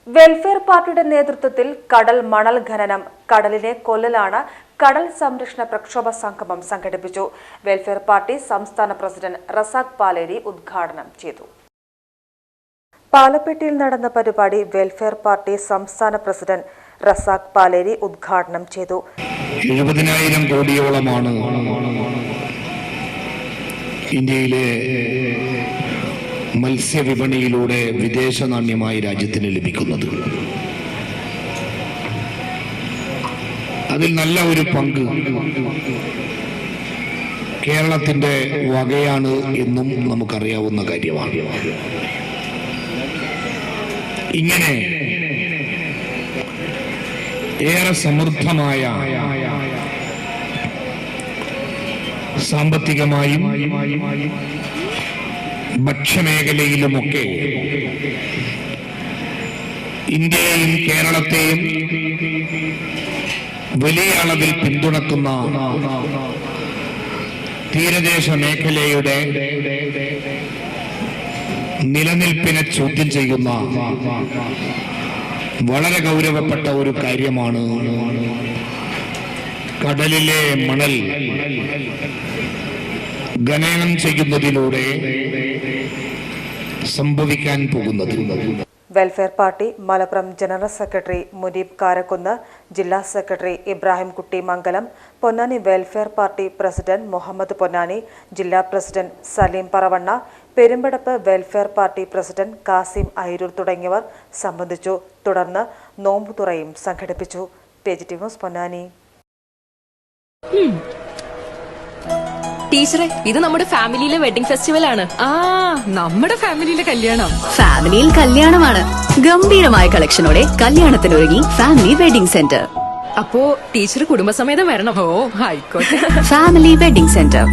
Welfare പാർട്ടിയുടെ നേതൃത്വത്തിൽ കടൽ മണൽ ഖനനം കടലിനെ കൊല്ലലാണ് കടൽ സംരക്ഷണ പ്രക്ഷോഭ സംഗമം സംഘടിപ്പിച്ചു. വെൽഫെയർ പാർട്ടി സംസ്ഥാന പ്രസിഡന്റ് റസാഖ് പാലേരി ഉദ്ഘാടനം ചെയ്തു. പാലപ്പെട്ടിയിൽ നടന്ന പരിപാടി വെൽഫെയർ പാർട്ടി സംസ്ഥാന പ്രസിഡന്റ് റസാഖ് പാലേരി ഉദ്ഘാടനം ചെയ്തു. 70,000 കോടിയോളമാണ് ഇന്ത്യയിലെ മത്സ്യവിപണിയിലൂടെ വിദേശ നാണ്യമായി രാജ്യത്തിന് ലഭിക്കുന്നത്. അതിൽ നല്ല ഒരു പങ്ക് കേരളത്തിന്റെ വകയാണ് എന്നും നമുക്കറിയാവുന്ന കാര്യമാണ്. ഇങ്ങനെ ഏറെ സമൃദ്ധമായ സാമ്പത്തികമായും ഭക്ഷ്യമേഖലയിലുമൊക്കെ ഇന്ത്യയെയും കേരളത്തെയും വലിയ അളവിൽ പിന്തുണക്കുന്ന തീരദേശ മേഖലയുടെ നിലനിൽപ്പിനെ ചോദ്യം ചെയ്യുന്ന വളരെ ഗൗരവപ്പെട്ട ഒരു കാര്യമാണ് കടലിലെ മണൽ ഖനനം ചെയ്യുന്നതിലൂടെ സംഭവിക്കാൻ പോകുന്നത്. Welfare party Malappuram general secretary Munib Karakkunnu, ജില്ലാ secretary Ibrahim Kutty Mangalam, Ponnani welfare party president Muhammad Ponnani, ജില്ലാ president Saleem Paravanna, Perumpadappu welfare party president Kasim Ayiroor തുടങ്ങിയവർ സംബന്ധിച്ചു. തുടർന്ന് നോമ്പുതുറയും സംഘടിപ്പിച്ചു. PGT news Ponnani. ടീച്ചറെ, ഇത് നമ്മുടെ ഫാമിലിയിലെ വെഡിങ് ഫെസ്റ്റിവൽ ആണ്. നമ്മുടെ ഫാമിലിയിലെ കല്യാണം. ഫാമിലിയിൽ കല്യാണമാണ്. ഗംഭീരമായ കളക്ഷനോടെ കല്യാണത്തിനൊരുങ്ങി ഫാമിലി വെഡിംഗ് സെന്റർ. അപ്പോ ടീച്ചർ കുടുംബസമേതം വരണം. ഓ, ആയിക്കോട്ടെ. Family wedding centre.